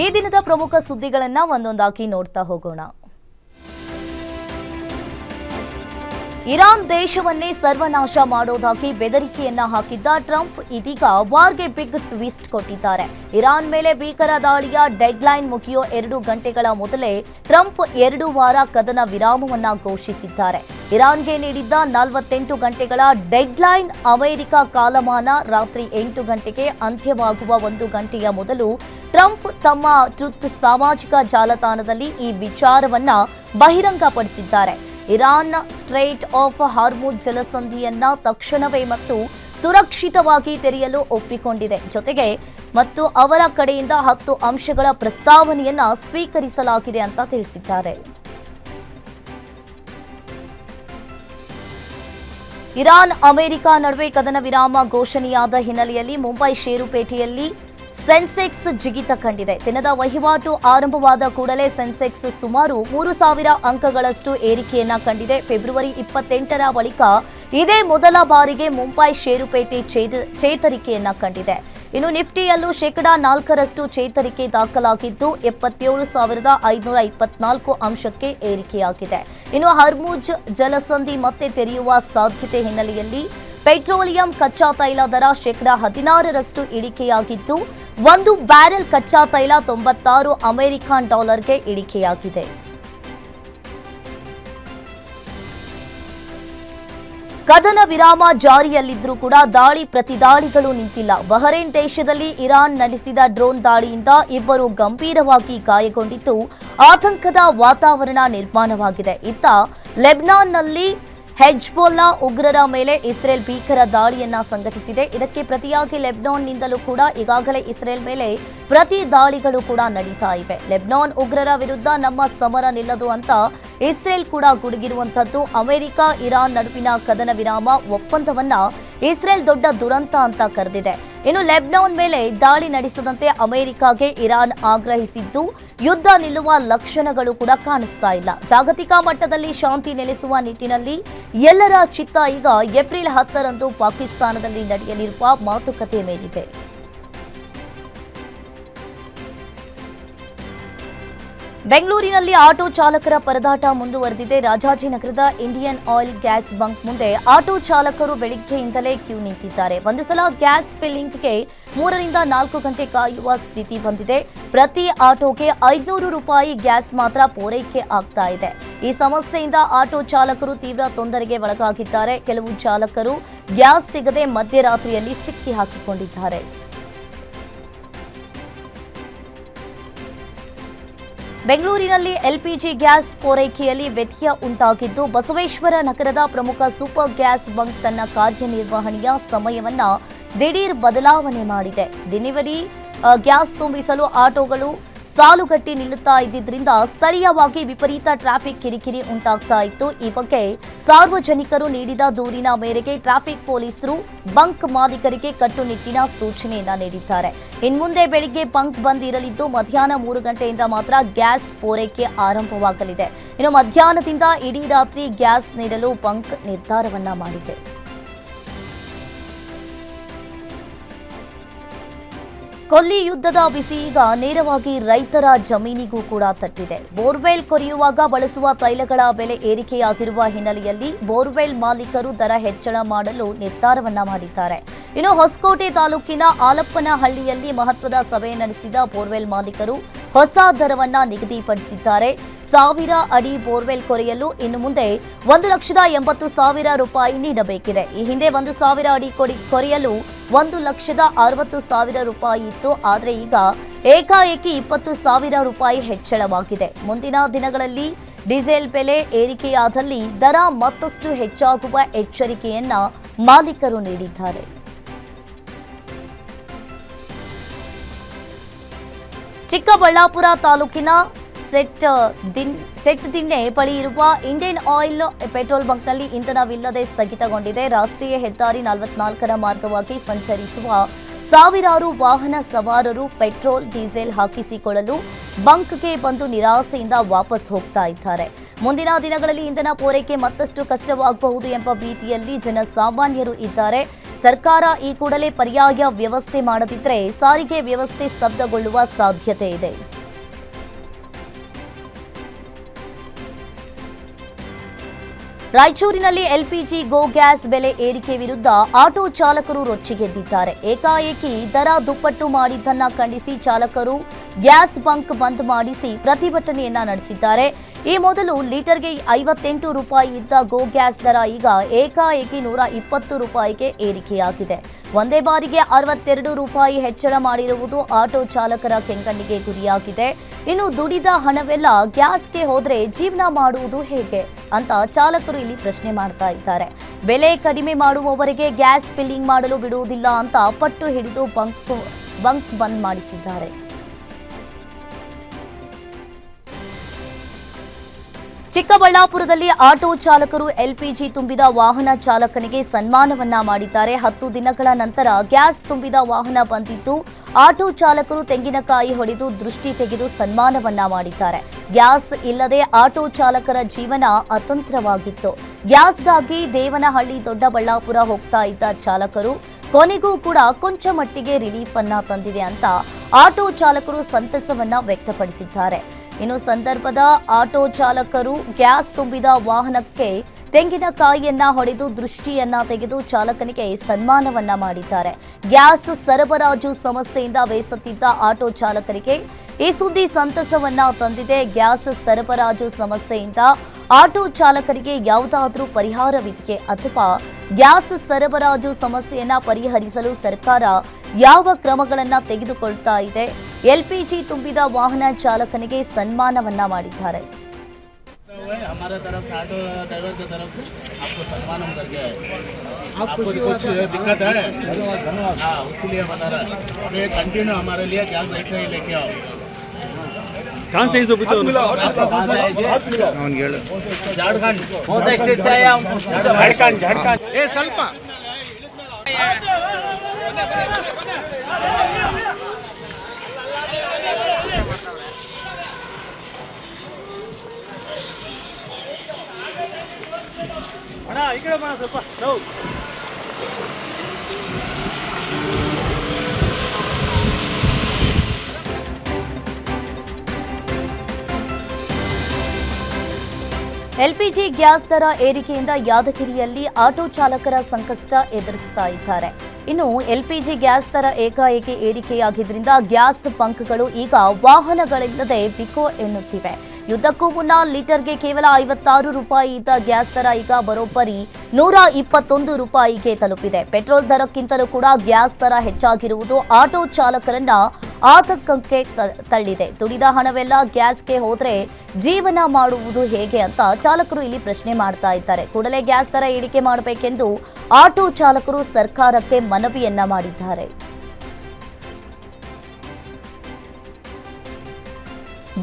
ಈ ದಿನದ ಪ್ರಮುಖ ಸುದ್ದಿಗಳನ್ನು ಒಂದೊಂದಾಗಿ ನೋಡ್ತಾ ಹೋಗೋಣ. ಇರಾನ್ ದೇಶವನ್ನೇ ಸರ್ವನಾಶ ಮಾಡೋದಾಗಿ ಬೆದರಿಕೆಯನ್ನ ಹಾಕಿದ್ದ ಟ್ರಂಪ್ ಇದೀಗ ವಾರ್ಗೆ ಬಿಗ್ ಟ್ವಿಸ್ಟ್ ಕೊಟ್ಟಿದ್ದಾರೆ. ಇರಾನ್ ಮೇಲೆ ಭೀಕರ ದಾಳಿಯ ಡೆಡ್ಲೈನ್ ಮುಗಿಯೋ 2 ಗಂಟೆಗಳ ಮೊದಲೇ ಟ್ರಂಪ್ 2 ವಾರ ಕದನ ವಿರಾಮವನ್ನ ಘೋಷಿಸಿದ್ದಾರೆ. ಇರಾನ್ಗೆ ನೀಡಿದ್ದ 48 ಗಂಟೆಗಳ ಡೆಡ್ಲೈನ್ ಅಮೆರಿಕ ಕಾಲಮಾನ ರಾತ್ರಿ 8 ಗಂಟೆಗೆ ಅಂತ್ಯವಾಗುವ 1 ಗಂಟೆಯ ಮೊದಲು ಟ್ರಂಪ್ ತಮ್ಮ ಟ್ರುತ್ ಸಾಮಾಜಿಕ ಜಾಲತಾಣದಲ್ಲಿ ಈ ವಿಚಾರವನ್ನ ಬಹಿರಂಗಪಡಿಸಿದ್ದಾರೆ. ಇರಾನ್ ಸ್ಟ್ರೈಟ್ ಆಫ್ ಹಾರ್ಮುಜ್ ಜಲಸಂಧಿಯನ್ನ ತಕ್ಷಣವೇ ಮತ್ತು ಸುರಕ್ಷಿತವಾಗಿ ತೆರೆಯಲು ಒಪ್ಪಿಕೊಂಡಿದೆ. ಜೊತೆಗೆ ಮತ್ತು ಅವರ ಕಡೆಯಿಂದ 10 ಅಂಶಗಳ ಪ್ರಸ್ತಾವನೆಯನ್ನ ಸ್ವೀಕರಿಸಲಾಗಿದೆ ಅಂತ ತಿಳಿಸಿದ್ದಾರೆ. ಇರಾನ್ ಅಮೆರಿಕ ನಡುವೆ ಕದನ ವಿರಾಮ ಘೋಷಣೆಯಾದ ಹಿನ್ನೆಲೆಯಲ್ಲಿ ಮುಂಬೈ ಷೇರುಪೇಟೆಯಲ್ಲಿ ಸೆನ್ಸೆಕ್ಸ್ ಜಿಗಿತ ಕಂಡಿದೆ. ದಿನದ ವಹಿವಾಟು ಆರಂಭವಾದ ಕೂಡಲೇ ಸೆನ್ಸೆಕ್ಸ್ ಸುಮಾರು 3000 ಅಂಕಗಳಷ್ಟು ಏರಿಕೆಯನ್ನ ಕಂಡಿದೆ. ಫೆಬ್ರವರಿ 28ರ ಬಳಿಕ ಇದೇ ಮೊದಲ ಬಾರಿಗೆ ಮುಂಬೈ ಷೇರುಪೇಟೆ ಚೇತರಿಕೆಯನ್ನ ಕಂಡಿದೆ. ಇನ್ನು ನಿಫ್ಟಿಯಲ್ಲೂ 4% ಚೇತರಿಕೆ ದಾಖಲಾಗಿದ್ದು 77,524 ಅಂಶಕ್ಕೆ ಏರಿಕೆಯಾಗಿದೆ. ಇನ್ನು ಹರ್ಮುಜ್ ಜಲಸಂಧಿ ಮತ್ತೆ ತೆರೆಯುವ ಸಾಧ್ಯತೆ ಹಿನ್ನೆಲೆಯಲ್ಲಿ ಪೆಟ್ರೋಲಿಯಂ ಕಚ್ಚಾ ತೈಲ ದರ 16% ಇಳಿಕೆಯಾಗಿದ್ದು 1 ಬ್ಯಾರೆಲ್ ಕಚ್ಚಾ ತೈಲ 96 ಅಮೆರಿಕನ್ ಡಾಲರ್ಗೆ ಇಳಿಕೆಯಾಗಿದೆ. ಕದನ ವಿರಾಮ ಜಾರಿಯಲ್ಲಿದ್ದರೂ ಕೂಡ ದಾಳಿ ಪ್ರತಿದಾಳಿಗಳು ನಿಂತಿಲ್ಲ. ಬಹರೇನ್ ದೇಶದಲ್ಲಿ ಇರಾನ್ ನಡೆಸಿದ ಡ್ರೋನ್ ದಾಳಿಯಿಂದ 2 ಗಂಭೀರವಾಗಿ ಗಾಯಗೊಂಡಿದ್ದು ಆತಂಕದ ವಾತಾವರಣ ನಿರ್ಮಾಣವಾಗಿದೆ. ಇತ್ತ ಲೆಬನಾನ್ನಲ್ಲಿ ಹೆಜ್ಬೊಲ್ಲಾ ಉಗ್ರರ ಮೇಲೆ ಇಸ್ರೇಲ್ ಭೀಕರ ದಾಳಿಯನ್ನ ಸಂಘಟಿಸಿದೆ. ಇದಕ್ಕೆ ಪ್ರತಿಯಾಗಿ ಲೆಬನಾನ್ನಿಂದಲೂ ಕೂಡ ಈಗಾಗಲೇ ಇಸ್ರೇಲ್ ಮೇಲೆ ಪ್ರತಿ ದಾಳಿಗಳು ಕೂಡ ನಡೀತಾ ಇವೆ. ಲೆಬನಾನ್ ಉಗ್ರರ ವಿರುದ್ಧ ನಮ್ಮ ಸಮರ ನಿಲ್ಲದು ಅಂತ ಇಸ್ರೇಲ್ ಕೂಡ ಗುಡುಗಿರುವಂತದ್ದು. ಅಮೆರಿಕ ಇರಾನ್ ನಡುವಿನ ಕದನ ವಿರಾಮ ಒಪ್ಪಂದವನ್ನ ಇಸ್ರೇಲ್ ದೊಡ್ಡ ದುರಂತ ಅಂತ ಕರೆದಿದೆ. ಇನ್ನು ಲೆಬನಾನ್ ಮೇಲೆ ದಾಳಿ ನಡೆಸದಂತೆ ಅಮೆರಿಕಾಗೆ ಇರಾನ್ ಆಗ್ರಹಿಸಿದ್ದು ಯುದ್ಧ ನಿಲ್ಲುವ ಲಕ್ಷಣಗಳು ಕೂಡ ಕಾಣಿಸ್ತಾ ಇಲ್ಲ. ಜಾಗತಿಕ ಮಟ್ಟದಲ್ಲಿ ಶಾಂತಿ ನೆಲೆಸುವ ನಿಟ್ಟಿನಲ್ಲಿ ಎಲ್ಲರ ಚಿತ್ತ ಈಗ ಏಪ್ರಿಲ್ 10ರಂದು ಪಾಕಿಸ್ತಾನದಲ್ಲಿ ನಡೆಯಲಿರುವ ಮಾತುಕತೆ ಮೇಲಿದೆ. ಬೆಂಗಳೂರಿನಲ್ಲಿ ಆಟೋ ಚಾಲಕರ ಪರದಾಟ ಮುಂದುವರೆದಿದೆ. ರಾಜಾಜಿನಗರದ ಇಂಡಿಯನ್ ಆಯಿಲ್ ಗ್ಯಾಸ್ ಬಂಕ್ ಮುಂದೆ ಆಟೋ ಚಾಲಕರು ಬೆಳಿಗ್ಗೆಯಿಂದಲೇ ಕ್ಯೂ ನಿಂತಿದ್ದಾರೆ. ಒಂದು ಸಲ ಗ್ಯಾಸ್ ಫಿಲ್ಲಿಂಗ್ಗೆ 3 ರಿಂದ 4 ಗಂಟೆ ಕಾಯುವ ಸ್ಥಿತಿ ಬಂದಿದೆ. ಪ್ರತಿ ಆಟೋಗೆ 500 ರೂಪಾಯಿ ಗ್ಯಾಸ್ ಮಾತ್ರ ಪೂರೈಕೆ ಆಗ್ತಾ ಇದೆ. ಈ ಸಮಸ್ಯೆಯಿಂದ ಆಟೋ ಚಾಲಕರು ತೀವ್ರ ತೊಂದರೆಗೆ ಒಳಗಾಗಿದ್ದಾರೆ. ಕೆಲವು ಚಾಲಕರು ಗ್ಯಾಸ್ ಸಿಗದೆ ಮಧ್ಯರಾತ್ರಿಯಲ್ಲಿ ಸಿಕ್ಕಿ ಹಾಕಿಕೊಂಡಿದ್ದಾರೆ. ಬೆಂಗಳೂರಿನಲ್ಲಿ ಎಲ್ಪಿಜಿ ಗ್ಯಾಸ್ ಪೂರೈಕೆಯಲ್ಲಿ ವ್ಯತ್ಯಯ ಉಂಟಾಗಿದ್ದು ಬಸವೇಶ್ವರ ನಗರದ ಪ್ರಮುಖ ಸೂಪರ್ ಗ್ಯಾಸ್ ಬಂಕ್ ತನ್ನ ಕಾರ್ಯನಿರ್ವಹಣೆಯ ಸಮಯವನ್ನ ದಿಢೀರ್ ಬದಲಾವಣೆ ಮಾಡಿದೆ. ದಿನವಿಡೀ ಗ್ಯಾಸ್ ತುಂಬಿಸಲು ಆಟೋಗಳು ಸಾಲುಗಟ್ಟಿ ನಿಲ್ಲುತ್ತಾ ಇದ್ದಿದ್ದರಿಂದ ಸ್ಥಳೀಯವಾಗಿ ವಿಪರೀತ ಟ್ರಾಫಿಕ್ ಕಿರಿಕಿರಿ ಉಂಟಾಗ್ತಾ ಇತ್ತು. ಈ ಬಗ್ಗೆ ಸಾರ್ವಜನಿಕರು ನೀಡಿದ ದೂರಿನ ಮೇರೆಗೆ ಟ್ರಾಫಿಕ್ ಪೊಲೀಸರು ಬಂಕ್ ಮಾಲೀಕರಿಗೆ ಕಟ್ಟುನಿಟ್ಟಿನ ಸೂಚನೆಯನ್ನ ನೀಡಿದ್ದಾರೆ. ಇನ್ಮುಂದೆ ಬೆಳಿಗ್ಗೆ ಬಂಕ್ ಬಂದ್ ಇರಲಿದ್ದು ಮಧ್ಯಾಹ್ನ 3 ಗಂಟೆಯಿಂದ ಮಾತ್ರ ಗ್ಯಾಸ್ ಪೂರೈಕೆ ಆರಂಭವಾಗಲಿದೆ. ಇನ್ನು ಮಧ್ಯಾಹ್ನದಿಂದ ಇಡೀ ರಾತ್ರಿ ಗ್ಯಾಸ್ ನೀಡಲು ಬಂಕ್ ನಿರ್ಧಾರವನ್ನ ಮಾಡಿದೆ. ಕೊಲ್ಲಿ ಯುದ್ಧದ ಬಿಸಿ ಈಗ ನೇರವಾಗಿ ರೈತರ ಜಮೀನಿಗೂ ಕೂಡ ತಟ್ಟಿದೆ. ಬೋರ್ವೆಲ್ ಕೊರೆಯುವಾಗ ಬಳಸುವ ತೈಲಗಳ ಬೆಲೆ ಏರಿಕೆಯಾಗಿರುವ ಹಿನ್ನೆಲೆಯಲ್ಲಿ ಬೋರ್ವೆಲ್ ಮಾಲೀಕರು ದರ ಹೆಚ್ಚಳ ಮಾಡಲು ನಿರ್ಧಾರವನ್ನ ಮಾಡಿದ್ದಾರೆ. ಇನ್ನು ಹೊಸಕೋಟೆ ತಾಲೂಕಿನ ಆಲಪ್ಪನಹಳ್ಳಿಯಲ್ಲಿ ಮಹತ್ವದ ಸಭೆ ನಡೆಸಿದ ಬೋರ್ವೆಲ್ ಮಾಲೀಕರು ಹೊಸ ದರವನ್ನ ನಿಗದಿಪಡಿಸಿದ್ದಾರೆ. 1000 ಅಡಿ ಬೋರ್ವೆಲ್ ಕೊರೆಯಲು ಇನ್ನು ಮುಂದೆ 1,80,000 ರೂಪಾಯಿ ನೀಡಬೇಕಿದೆ. ಈ ಹಿಂದೆ 1,000 ಅಡಿ ಕೊರೆಯಲು 1,60,000 ರೂಪಾಯಿ ಇತ್ತು. ಆದರೆ ಈಗ ಏಕಾಏಕಿ 20,000 ರೂಪಾಯಿ ಹೆಚ್ಚಳವಾಗಿದೆ. ಮುಂದಿನ ದಿನಗಳಲ್ಲಿ ಡೀಸೆಲ್ ಬೆಲೆ ಏರಿಕೆಯಾದಲ್ಲಿ ದರ ಮತ್ತಷ್ಟು ಹೆಚ್ಚಾಗುವ ಎಚ್ಚರಿಕೆಯನ್ನ ಮಾಲೀಕರು ನೀಡಿದ್ದಾರೆ. ಚಿಕ್ಕಬಳ್ಳಾಪುರ ತಾಲೂಕಿನ ಸೆಟ್ ದಿನ್ನೆ ಬಳಿ ಇರುವ ಇಂಡಿಯನ್ ಆಯಿಲ್ ಪೆಟ್ರೋಲ್ ಬಂಕ್ನಲ್ಲಿ ಇಂಧನವಿಲ್ಲದೆ ಸ್ಥಗಿತಗೊಂಡಿದೆ. ರಾಷ್ಟ್ರೀಯ ಹೆದ್ದಾರಿ 44ರ ಮಾರ್ಗವಾಗಿ ಸಂಚರಿಸುವ ಸಾವಿರಾರು ವಾಹನ ಸವಾರರು ಪೆಟ್ರೋಲ್ ಡೀಸೆಲ್ ಹಾಕಿಸಿಕೊಳ್ಳಲು ಬಂಕ್ಗೆ ಬಂದು ನಿರಾಸೆಯಿಂದ ವಾಪಸ್ ಹೋಗ್ತಾ ಇದ್ದಾರೆ. ಮುಂದಿನ ದಿನಗಳಲ್ಲಿ ಇಂಧನ ಪೂರೈಕೆ ಮತ್ತಷ್ಟು ಕಷ್ಟವಾಗಬಹುದು ಎಂಬ ಭೀತಿಯಲ್ಲಿ ಜನಸಾಮಾನ್ಯರು ಇದ್ದಾರೆ. ಸರ್ಕಾರ ಈ ಕೂಡಲೇ ಪರ್ಯಾಯ ವ್ಯವಸ್ಥೆ ಮಾಡದಿದ್ದರೆ ಸಾರಿಗೆ ವ್ಯವಸ್ಥೆ ಸ್ತಬ್ಧಗೊಳ್ಳುವ ಸಾಧ್ಯತೆ ಇದೆ. ರಾಯಚೂರಿನಲ್ಲಿ ಎಲ್ಪಿಜಿ ಗೋ ಗ್ಯಾಸ್ ಬೆಲೆ ಏರಿಕೆ ವಿರುದ್ಧ ಆಟೋ ಚಾಲಕರು ರೊಚ್ಚಿಗೆದ್ದಿದ್ದಾರೆ. ಏಕಾಏಕಿ ದರ ದುಪ್ಪಟ್ಟು ಮಾಡಿದ್ದನ್ನ ಖಂಡಿಸಿ ಚಾಲಕರು ಗ್ಯಾಸ್ ಬಂಕ್ ಬಂದ್ ಮಾಡಿಸಿ ಪ್ರತಿಭಟನೆಯನ್ನ ನಡೆಸಿದ್ದಾರೆ. ಈ ಮೊದಲು ಲೀಟರ್ಗೆ 58 ರೂಪಾಯಿ ಇದ್ದ ಗೋ ಗ್ಯಾಸ್ ದರ ಈಗ ಏಕಾಏಕಿ 120 ರೂಪಾಯಿಗೆ ಏರಿಕೆಯಾಗಿದೆ. ಒಂದೇ ಬಾರಿಗೆ 62 ರೂಪಾಯಿ ಹೆಚ್ಚಳ ಮಾಡಿರುವುದು ಆಟೋ ಚಾಲಕರ ಕೆಂಗಣ್ಣಿಗೆ ಗುರಿಯಾಗಿದೆ. ಇನ್ನು ದುಡಿದ ಹಣವೆಲ್ಲ ಗ್ಯಾಸ್ಗೆ ಹೋದ್ರೆ ಜೀವನ ಮಾಡುವುದು ಹೇಗೆ ಅಂತ ಚಾಲಕರು ಇಲ್ಲಿ ಪ್ರಶ್ನೆ ಮಾಡ್ತಾ ಇದ್ದಾರೆ. ಬೆಲೆ ಕಡಿಮೆ ಮಾಡುವವರೆಗೆ ಗ್ಯಾಸ್ ಫಿಲ್ಲಿಂಗ್ ಮಾಡಲು ಬಿಡುವುದಿಲ್ಲ ಅಂತ ಪಟ್ಟು ಹಿಡಿದು ಬಂಕ್ ಬಂದ್ ಮಾಡಿಸಿದ್ದಾರೆ. ಚಿಕ್ಕಬಳ್ಳಾಪುರದಲ್ಲಿ ಆಟೋ ಚಾಲಕರು ಎಲ್ಪಿಜಿ ತುಂಬಿದ ವಾಹನ ಚಾಲಕನಿಗೆ ಸನ್ಮಾನವನ್ನ ಮಾಡಿದ್ದಾರೆ. 10 ದಿನಗಳ ನಂತರ ಗ್ಯಾಸ್ ತುಂಬಿದ ವಾಹನ ಬಂದಿದ್ದು ಆಟೋ ಚಾಲಕರು ತೆಂಗಿನಕಾಯಿ ಹೊಡೆದು ದೃಷ್ಟಿ ತೆಗೆದು ಸನ್ಮಾನವನ್ನ ಮಾಡಿದ್ದಾರೆ. ಗ್ಯಾಸ್ ಇಲ್ಲದೆ ಆಟೋ ಚಾಲಕರ ಜೀವನ ಅತಂತ್ರವಾಗಿತ್ತು. ಗ್ಯಾಸ್ಗಾಗಿ ದೇವನಹಳ್ಳಿ ದೊಡ್ಡಬಳ್ಳಾಪುರ ಹೋಗ್ತಾ ಇದ್ದ ಚಾಲಕರು ಕೊನೆಗೂ ಕೂಡ ಕೊಂಚ ಮಟ್ಟಿಗೆ ರಿಲೀಫ್ ಅನ್ನ ತಂದಿದೆ ಅಂತ ಆಟೋ ಚಾಲಕರು ಸಂತಸವನ್ನ ವ್ಯಕ್ತಪಡಿಸಿದ್ದಾರೆ. ಇನ್ನು ಸಂದರ್ಭದ ಆಟೋ ಚಾಲಕರು ಗ್ಯಾಸ್ ತುಂಬಿದ ವಾಹನಕ್ಕೆ ತೆಂಗಿನಕಾಯಿಯನ್ನ ಹೊಡೆದು ದೃಷ್ಟಿಯನ್ನ ತೆಗೆದು ಚಾಲಕನಿಗೆ ಸನ್ಮಾನವನ್ನ ಮಾಡಿದ್ದಾರೆ. ಗ್ಯಾಸ್ ಸರಬರಾಜು ಸಮಸ್ಯೆಯಿಂದ ಬೇಸತ್ತಿದ್ದ ಆಟೋ ಚಾಲಕರಿಗೆ ಈ ಸುದ್ದಿ ಸಂತಸವನ್ನ ತಂದಿದೆ. ಗ್ಯಾಸ್ ಸರಬರಾಜು ಸಮಸ್ಯೆಯಿಂದ ಆಟೋ ಚಾಲಕರಿಗೆ ಯಾವುದಾದ್ರೂ ಪರಿಹಾರವಿದೆಯೇ ಅಥವಾ ಗ್ಯಾಸ್ ಸರಬರಾಜು ಸಮಸ್ಯೆಯನ್ನ ಪರಿಹರಿಸಲು ಸರ್ಕಾರ ಯಾವ ಕ್ರಮಗಳನ್ನ ತೆಗೆದುಕೊಳ್ತಾ ಇದೆ? ಎಲ್ಪಿಜಿ ತುಂಬಿದ ವಾಹನ ಚಾಲಕನಿಗೆ ಸನ್ಮಾನವನ್ನ ಮಾಡಿದ್ದಾರೆ. हमारे तरफ से ऑटो ड्राइवर की तरफ से आपको सम्मान हम करके आपको कुछ दिक्कत है धन्यवाद हाँ इसीलिए बता रहा है. अभी कंटिन्यू हमारे लिए गैस ऐसे ही लेके आओ. कहाँ से झारखंड ए ಸ್ವಲ್ಪ ಅಣ್ಣ ಈ ಕಡೆ ಬಾ ಸ್ವಲ್ಪ ರೌ ಎಲ್ಪಿಜಿ ಗ್ಯಾಸ್ ದರ ಏರಿಕೆಯಿಂದ ಯಾದಗಿರಿಯಲ್ಲಿ ಆಟೋ ಚಾಲಕರ ಸಂಕಷ್ಟ ಎದುರಿಸ್ತಾ ಇದ್ದಾರೆ. ಇನ್ನು ಎಲ್ಪಿಜಿ ಗ್ಯಾಸ್ ದರ ಏಕಾಏಕಿ ಏರಿಕೆಯಾಗಿದ್ದರಿಂದ ಗ್ಯಾಸ್ ಬಂಕ್ಗಳು ಈಗ ವಾಹನಗಳಿಲ್ಲದೆ ಬಿಕೋ ಎನ್ನುತ್ತಿವೆ. ಯುದ್ಧಕ್ಕೂ ಮುನ್ನ ಲೀಟರ್ಗೆ ಕೇವಲ 56 ರೂಪಾಯಿ ಇದ್ದ ಗ್ಯಾಸ್ ದರ ಈಗ ಬರೋಬ್ಬರಿ 121 ರೂಪಾಯಿಗೆ ತಲುಪಿದೆ. ಪೆಟ್ರೋಲ್ ದರಕ್ಕಿಂತಲೂ ಕೂಡ ಗ್ಯಾಸ್ ದರ ಹೆಚ್ಚಾಗಿರುವುದು ಆಟೋ ಚಾಲಕರನ್ನ ಆತಂಕಕ್ಕೆ ತಳ್ಳಿದೆ. ದುಡಿದ ಹಣವೆಲ್ಲ ಗ್ಯಾಸ್ಗೆ ಹೋದ್ರೆ ಜೀವನ ಮಾಡುವುದು ಹೇಗೆ ಅಂತ ಚಾಲಕರು ಇಲ್ಲಿ ಪ್ರಶ್ನೆ ಮಾಡ್ತಾ ಇದ್ದಾರೆ. ಕೂಡಲೇ ಗ್ಯಾಸ್ ದರ ಇಳಿಕೆ ಮಾಡಬೇಕೆಂದು ಆಟೋ ಚಾಲಕರು ಸರ್ಕಾರಕ್ಕೆ ಮನವಿಯನ್ನ ಮಾಡಿದ್ದಾರೆ.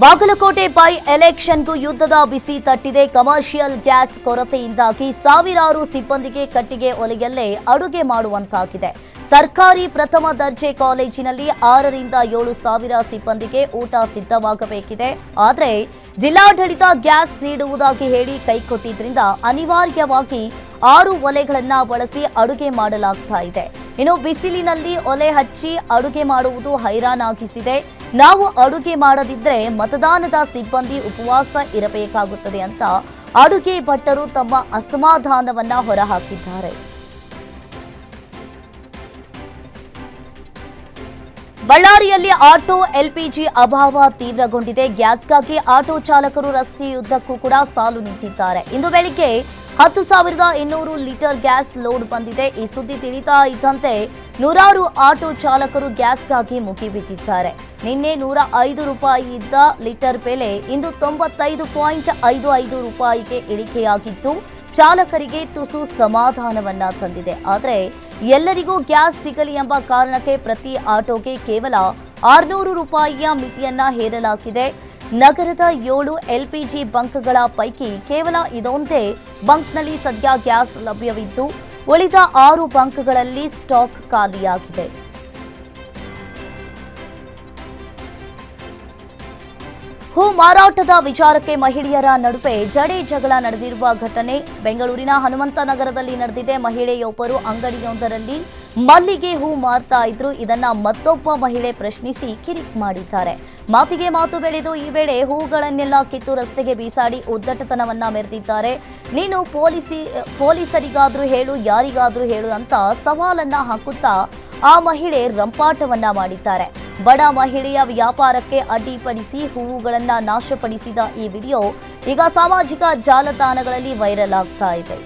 ಬಾಗಲಕೋಟೆ ಬೈ ಎಲೆಕ್ಷನ್ಗೂ ಯುದ್ಧದ ಬಿಸಿ ತಟ್ಟಿದೆ. ಕಮರ್ಷಿಯಲ್ ಗ್ಯಾಸ್ ಕೊರತೆಯಿಂದಾಗಿ ಸಾವಿರಾರು ಸಿಬ್ಬಂದಿಗೆ ಕಟ್ಟಿಗೆ ಒಲೆಯಲ್ಲೇ ಅಡುಗೆ ಮಾಡುವಂತಾಗಿದೆ. ಸರ್ಕಾರಿ ಪ್ರಥಮ ದರ್ಜೆ ಕಾಲೇಜಿನಲ್ಲಿ 6 ರಿಂದ 7 ಸಾವಿರ ಸಿಬ್ಬಂದಿಗೆ ಊಟ ಸಿದ್ಧವಾಗಬೇಕಿದೆ. ಆದರೆ ಜಿಲ್ಲಾಡಳಿತ ಗ್ಯಾಸ್ ನೀಡುವುದಾಗಿ ಹೇಳಿ ಕೈಕೊಟ್ಟಿದ್ರಿಂದ ಅನಿವಾರ್ಯವಾಗಿ 6 ಒಲೆಗಳನ್ನ ಬಳಸಿ ಅಡುಗೆ ಮಾಡಲಾಗ್ತಾ ಇದೆ. ಇನ್ನು ಬಿಸಿಲಿನಲ್ಲಿ ಒಲೆ ಹಚ್ಚಿ ಅಡುಗೆ ಮಾಡುವುದು ಹೈರಾಣಾಗಿಸಿದೆ. ನಾವು ಅಡುಗೆ ಮಾಡದಿದ್ರೆ ಮತದಾನದ ಸಿಬ್ಬಂದಿ ಉಪವಾಸ ಇರಬೇಕಾಗುತ್ತದೆ ಅಂತ ಅಡುಗೆ ಭಟ್ಟರು ತಮ್ಮ ಅಸಮಾಧಾನವನ್ನ ಹೊರಹಾಕಿದ್ದಾರೆ. ಬಳ್ಳಾರಿಯಲ್ಲಿ ಆಟೋ ಎಲ್ಪಿಜಿ ಅಭಾವ ತೀವ್ರಗೊಂಡಿದೆ. ಗ್ಯಾಸ್ಗಾಗಿ ಆಟೋ ಚಾಲಕರು ರಸ್ತೆಯುದ್ದಕ್ಕೂ ಕೂಡ ಸಾಲು ನಿಂತಿದ್ದಾರೆ. ಇಂದು ಬೆಳಿಗ್ಗೆ 10,200 ಲೀಟರ್ ಗ್ಯಾಸ್ ಲೋಡ್ ಬಂದಿದೆ. ಈ ಸುದ್ದಿ ತಿಳಿತಾ ಇದ್ದಂತೆ ನೂರಾರು ಆಟೋ ಚಾಲಕರು ಗ್ಯಾಸ್ಗಾಗಿ ಮುಗಿಬಿದ್ದಿದ್ದಾರೆ. ನಿನ್ನೆ 105 ರೂಪಾಯಿ ಇದ್ದ ಲೀಟರ್ ಬೆಲೆ ಇಂದು 95.55 ರೂಪಾಯಿಗೆ ಇಳಿಕೆಯಾಗಿದ್ದು ಚಾಲಕರಿಗೆ ತುಸು ಸಮಾಧಾನವನ್ನ ತಂದಿದೆ. ಆದರೆ ಎಲ್ಲರಿಗೂ ಗ್ಯಾಸ್ ಸಿಗಲಿ ಎಂಬ ಕಾರಣಕ್ಕೆ ಪ್ರತಿ ಆಟೋಗೆ ಕೇವಲ 600 ರೂಪಾಯಿಯ ಮಿತಿಯನ್ನ ಹೇರಲಾಗಿದೆ. ನಗರದ 7 ಎಲ್ಪಿಜಿ ಬಂಕ್ಗಳ ಪೈಕಿ ಕೇವಲ ಇದೊಂದೇ ಬಂಕ್ನಲ್ಲಿ ಸದ್ಯ ಗ್ಯಾಸ್ ಲಭ್ಯವಿದ್ದು ಉಳಿದ 6 ಬಂಕ್ಗಳಲ್ಲಿ ಸ್ಟಾಕ್ ಖಾಲಿಯಾಗಿದೆ. ಹೂ ಮಾರಾಟದ ವಿಚಾರಕ್ಕೆ ಮಹಿಳೆಯರ ನಡುವೆ ಜಡೆ ಜಗಳ ನಡೆದಿರುವ ಘಟನೆ ಬೆಂಗಳೂರಿನ ಹನುಮಂತ ನಗರದಲ್ಲಿ ನಡೆದಿದೆ. ಮಹಿಳೆಯೊಬ್ಬರು ಅಂಗಡಿಯೊಂದರಲ್ಲಿ ಮಲ್ಲಿಗೆ ಹೂ ಮಾರ್ತಾ ಇದ್ರು. ಇದನ್ನ ಮತ್ತೊಬ್ಬ ಮಹಿಳೆ ಪ್ರಶ್ನಿಸಿ ಕಿರಿಕ್ ಮಾಡಿದ್ದಾರೆ. ಮಾತಿಗೆ ಮಾತು ಬೆಳೆದು ಈ ವೇಳೆ ಹೂಗಳನ್ನೆಲ್ಲ ಕಿತ್ತು ರಸ್ತೆಗೆ ಬೀಸಾಡಿ ಉದ್ದಟತನವನ್ನ ಮೆರೆದಿದ್ದಾರೆ. ನೀನು ಪೊಲೀಸರಿಗಾದ್ರೂ ಹೇಳು, ಯಾರಿಗಾದ್ರೂ ಹೇಳು ಅಂತ ಸವಾಲನ್ನ ಹಾಕುತ್ತಾ ಆ ಮಹಿಳೆ ರಂಪಾಟವನ್ನ ಮಾಡಿದ್ದಾರೆ. ಬಡ ಮಹಿಳೆಯ ವ್ಯಾಪಾರಕ್ಕೆ ಅಡ್ಡಿಪಡಿಸಿ ಹೂವುಗಳನ್ನ ನಾಶಪಡಿಸಿದ ಈ ವಿಡಿಯೋ ಈಗ ಸಾಮಾಜಿಕ ಜಾಲತಾಣಗಳಲ್ಲಿ ವೈರಲ್ ಆಗ್ತಾ ಇದೆ.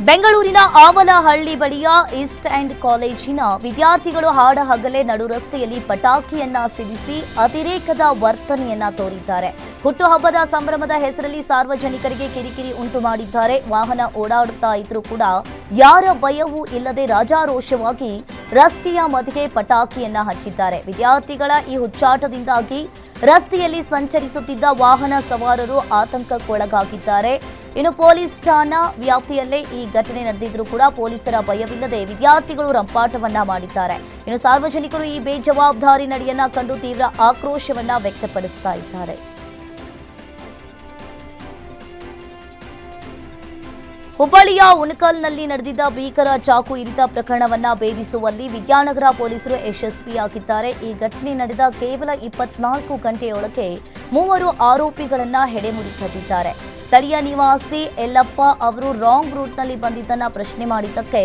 ಬೆಂಗಳೂರಿನ ಆವಲಹಳ್ಳಿ ಬಳಿಯ ಈಸ್ಟ್ ಎಂಡ್ ಕಾಲೇಜಿನ ವಿದ್ಯಾರ್ಥಿಗಳು ಹಾಡಹಗಲೇ ನಡು ರಸ್ತೆಯಲ್ಲಿ ಪಟಾಕಿಯನ್ನ ಸಿಡಿಸಿ ಅತಿರೇಕದ ವರ್ತನೆಯನ್ನ ತೋರಿದ್ದಾರೆ. ಹುಟ್ಟುಹಬ್ಬದ ಸಂಭ್ರಮದ ಹೆಸರಲ್ಲಿ ಸಾರ್ವಜನಿಕರಿಗೆ ಕಿರಿಕಿರಿ ಉಂಟು ಮಾಡಿದ್ದಾರೆ. ವಾಹನ ಓಡಾಡುತ್ತಾ ಇದ್ರೂ ಕೂಡ ಯಾರ ಭಯವೂ ಇಲ್ಲದೆ ರಾಜಾರೋಷವಾಗಿ ರಸ್ತೆಯ ಮಧ್ಯೆ ಪಟಾಕಿಯನ್ನ ಹಚ್ಚಿದ್ದಾರೆ. ವಿದ್ಯಾರ್ಥಿಗಳ ಈ ಹುಚ್ಚಾಟದಿಂದಾಗಿ ರಸ್ತೆಯಲ್ಲಿ ಸಂಚರಿಸುತ್ತಿದ್ದ ವಾಹನ ಸವಾರರು ಆತಂಕಕ್ಕೊಳಗಾಗಿದ್ದಾರೆ. ಇನ್ನು ಪೊಲೀಸ್ ಠಾಣಾ ವ್ಯಾಪ್ತಿಯಲ್ಲೇ ಈ ಘಟನೆ ನಡೆದಿದ್ರೂ ಕೂಡ ಪೊಲೀಸರ ಭಯವಿಲ್ಲದೆ ವಿದ್ಯಾರ್ಥಿಗಳು ರಂಪಾಟವನ್ನ ಮಾಡಿದ್ದಾರೆ. ಇನ್ನು ಸಾರ್ವಜನಿಕರು ಈ ಬೇಜವಾಬ್ದಾರಿ ನಡೆಯನ್ನ ಕಂಡು ತೀವ್ರ ಆಕ್ರೋಶವನ್ನ ವ್ಯಕ್ತಪಡಿಸ್ತಾ ಇದ್ದಾರೆ. ಹುಬ್ಬಳ್ಳಿಯ ಉಣಕಲ್ನಲ್ಲಿ ನಡೆದಿದ್ದ ಭೀಕರ ಚಾಕು ಇರಿತ ಪ್ರಕರಣವನ್ನ ಭೇದಿಸುವಲ್ಲಿ ವಿದ್ಯಾನಗರ ಪೊಲೀಸರು ಯಶಸ್ವಿಯಾಗಿದ್ದಾರೆ. ಈ ಘಟನೆ ನಡೆದ ಕೇವಲ 24 ಗಂಟೆಯೊಳಗೆ 3 ಆರೋಪಿಗಳನ್ನ ಹೆಡೆಮುರಿ ಕಟ್ಟಿದ್ದಾರೆ. ಸ್ಥಳೀಯ ನಿವಾಸಿ ಯಲ್ಲಪ್ಪ ಅವರು ರಾಂಗ್ ರೂಟ್ನಲ್ಲಿ ಬಂದಿದ್ದನ್ನ ಪ್ರಶ್ನೆ ಮಾಡಿದ್ದಕ್ಕೆ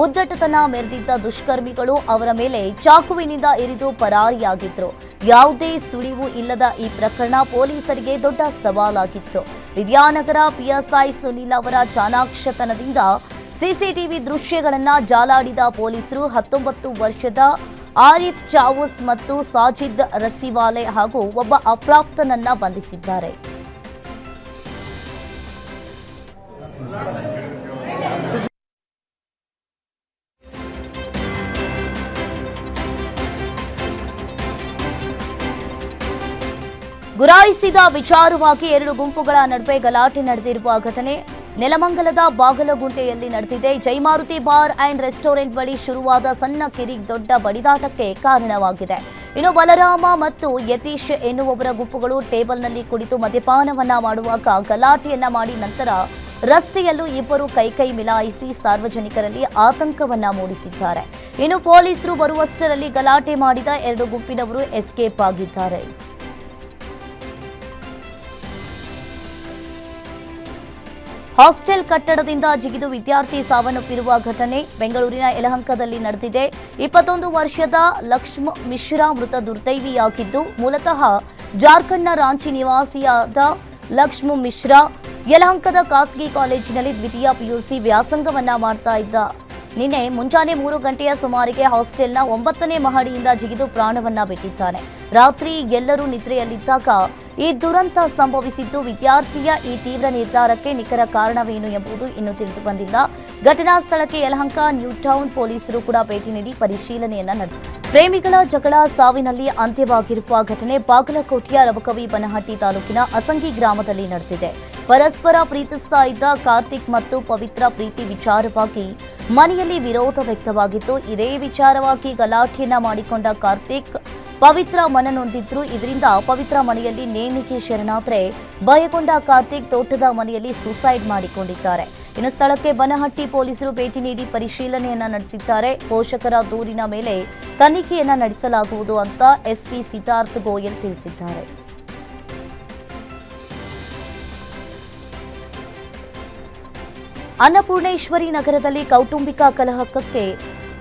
ಉದ್ದಟತನ ಮೆರೆದಿದ್ದ ದುಷ್ಕರ್ಮಿಗಳು ಅವರ ಮೇಲೆ ಚಾಕುವಿನಿಂದ ಇರಿದು ಪರಾರಿಯಾಗಿದ್ರು. ಯಾವುದೇ ಸುಳಿವು ಇಲ್ಲದ ಈ ಪ್ರಕರಣ ಪೊಲೀಸರಿಗೆ ದೊಡ್ಡ ಸವಾಲಾಗಿತ್ತು. ವಿದ್ಯಾನಗರ ಪಿಎಸ್ಐ ಸುನಿಲ್ ಅವರ ಚಾಣಾಕ್ಷತನದಿಂದ ಸಿಸಿಟಿವಿ ದೃಶ್ಯಗಳನ್ನ ಜಾಲಾಡಿದ ಪೊಲೀಸರು 19 ವರ್ಷದ ಆರಿಫ್ ಚಾವೂಸ್ ಮತ್ತು ಸಾಜಿದ್ ರಸಿವಾಲೆ ಹಾಗೂ ಒಬ್ಬ ಅಪ್ರಾಪ್ತನನ್ನ ಬಂಧಿಸಿದ್ದಾರೆ. ಗುರಾಯಿಸಿದ ವಿಚಾರವಾಗಿ 2 ಗುಂಪುಗಳ ನಡುವೆ ಗಲಾಟೆ ನಡೆದಿರುವ ಘಟನೆ ನೆಲಮಂಗಲದ ಬಾಗಲಗುಂಟೆಯಲ್ಲಿ ನಡೆದಿದೆ. ಜೈಮಾರುತಿ ಬಾರ್ ಅಂಡ್ ರೆಸ್ಟೋರೆಂಟ್ ಬಳಿ ಶುರುವಾದ ಸಣ್ಣ ಕಿರಿಕ್ ದೊಡ್ಡ ಬಡಿದಾಟಕ್ಕೆ ಕಾರಣವಾಗಿದೆ. ಇನ್ನು ಬಲರಾಮ ಮತ್ತು ಯತೀಶ್ ಎನ್ನುವವರ ಗುಂಪುಗಳು ಟೇಬಲ್ನಲ್ಲಿ ಕುಳಿತು ಮದ್ಯಪಾನವನ್ನ ಮಾಡುವಾಗ ಗಲಾಟೆಯನ್ನ ಮಾಡಿ ನಂತರ ರಸ್ತೆಯಲ್ಲೂ ಇಬ್ಬರು ಕೈ ಮಿಲಾಯಿಸಿ ಸಾರ್ವಜನಿಕರಲ್ಲಿ ಆತಂಕವನ್ನ ಮೂಡಿಸಿದ್ದಾರೆ. ಇನ್ನು ಪೊಲೀಸರು ಬರುವಷ್ಟರಲ್ಲಿ ಗಲಾಟೆ ಮಾಡಿದ 2 ಗುಂಪಿನವರು ಎಸ್ಕೇಪ್ ಆಗಿದ್ದಾರೆ. ಹಾಸ್ಟೆಲ್ ಕಟ್ಟಡದಿಂದ ಜಿಗಿದು ವಿದ್ಯಾರ್ಥಿ ಸಾವನ್ನಪ್ಪಿರುವ ಘಟನೆ ಬೆಂಗಳೂರಿನ ಯಲಹಂಕದಲ್ಲಿ ನಡೆದಿದೆ. 21 ವರ್ಷದ ಲಕ್ಷ್ಮ ಮಿಶ್ರಾ ಮೃತ ದುರ್ದೈವಿಯಾಗಿದ್ದು ಮೂಲತಃ ಜಾರ್ಖಂಡ್ನ ರಾಂಚಿ ನಿವಾಸಿಯಾದ ಲಕ್ಷ್ಮ ಮಿಶ್ರಾ ಯಲಹಂಕದ ಖಾಸಗಿ ಕಾಲೇಜಿನಲ್ಲಿ ದ್ವಿತೀಯ ಪಿಯುಸಿ ವ್ಯಾಸಂಗವನ್ನ ಮಾಡ್ತಾ ಇದ್ದ. ನಿನ್ನೆ ಮುಂಜಾನೆ 3 ಗಂಟೆಯ ಸುಮಾರಿಗೆ ಹಾಸ್ಟೆಲ್ನ 9ನೇ ಮಹಡಿಯಿಂದ ಜಿಗಿದು ಪ್ರಾಣವನ್ನ ಬಿಟ್ಟಿದ್ದಾನೆ. ರಾತ್ರಿ ಎಲ್ಲರೂ ನಿದ್ರೆಯಲ್ಲಿದ್ದಾಗ ಈ ದುರಂತ ಸಂಭವಿಸಿದ್ದು. ವಿದ್ಯಾರ್ಥಿಯ ಈ ತೀವ್ರ ನಿರ್ಧಾರಕ್ಕೆ ನಿಖರ ಕಾರಣವೇನು ಎಂಬುದು ಇನ್ನೂ ತಿಳಿದು ಬಂದಿಲ್ಲ. ಘಟನಾ ಸ್ಥಳಕ್ಕೆ ಯಲಹಂಕ ನ್ಯೂ ಟೌನ್ ಪೊಲೀಸರು ಕೂಡ ಭೇಟಿ ನೀಡಿ ಪರಿಶೀಲನೆಯನ್ನ ನಡೆಸಿದ್ದಾರೆ. ಪ್ರೇಮಿಗಳ ಜಗಳ ಸಾವಿನಲ್ಲಿ ಅಂತ್ಯವಾಗಿರುವ ಘಟನೆ ಬಾಗಲಕೋಟೆಯ ರಬಕವಿ ಬನಹಟ್ಟಿ ತಾಲೂಕಿನ ಅಸಂಗಿ ಗ್ರಾಮದಲ್ಲಿ ನಡೆದಿದೆ. ಪರಸ್ಪರ ಪ್ರೀತಿಸ್ತಾ ಇದ್ದ ಕಾರ್ತಿಕ್ ಮತ್ತು ಪವಿತ್ರ ಪ್ರೀತಿ ವಿಚಾರವಾಗಿ ಮನೆಯಲ್ಲಿ ವಿರೋಧ ವ್ಯಕ್ತವಾಗಿತ್ತು. ಇದೇ ವಿಚಾರವಾಗಿ ಗಲಾಟೆಯನ್ನ ಮಾಡಿಕೊಂಡ ಕಾರ್ತಿಕ್ ಪವಿತ್ರ ಮನನೊಂದಿದ್ರು. ಇದರಿಂದ ಪವಿತ್ರ ಮನೆಯಲ್ಲಿ ನೇಣಿಗೆ ಶರಣಾದ್ರೆ ಭಯಗೊಂಡ ಕಾರ್ತಿಕ್ ತೋಟದ ಮನೆಯಲ್ಲಿ ಸೂಸೈಡ್ ಮಾಡಿಕೊಂಡಿದ್ದಾರೆ. ಇನ್ನು ಸ್ಥಳಕ್ಕೆ ಬನಹಟ್ಟಿ ಪೊಲೀಸರು ಭೇಟಿ ನೀಡಿ ಪರಿಶೀಲನೆಯನ್ನ ನಡೆಸಿದ್ದಾರೆ. ಪೋಷಕರ ದೂರಿನ ಮೇಲೆ ತನಿಖೆಯನ್ನ ನಡೆಸಲಾಗುವುದು ಅಂತ ಎಸ್ಪಿ ಸಿದ್ಧಾರ್ಥ್ ಗೋಯಲ್ ತಿಳಿಸಿದ್ದಾರೆ. ಅನ್ನಪೂರ್ಣೇಶ್ವರಿ ನಗರದಲ್ಲಿ ಕೌಟುಂಬಿಕ ಕಲಹಕ್ಕೆ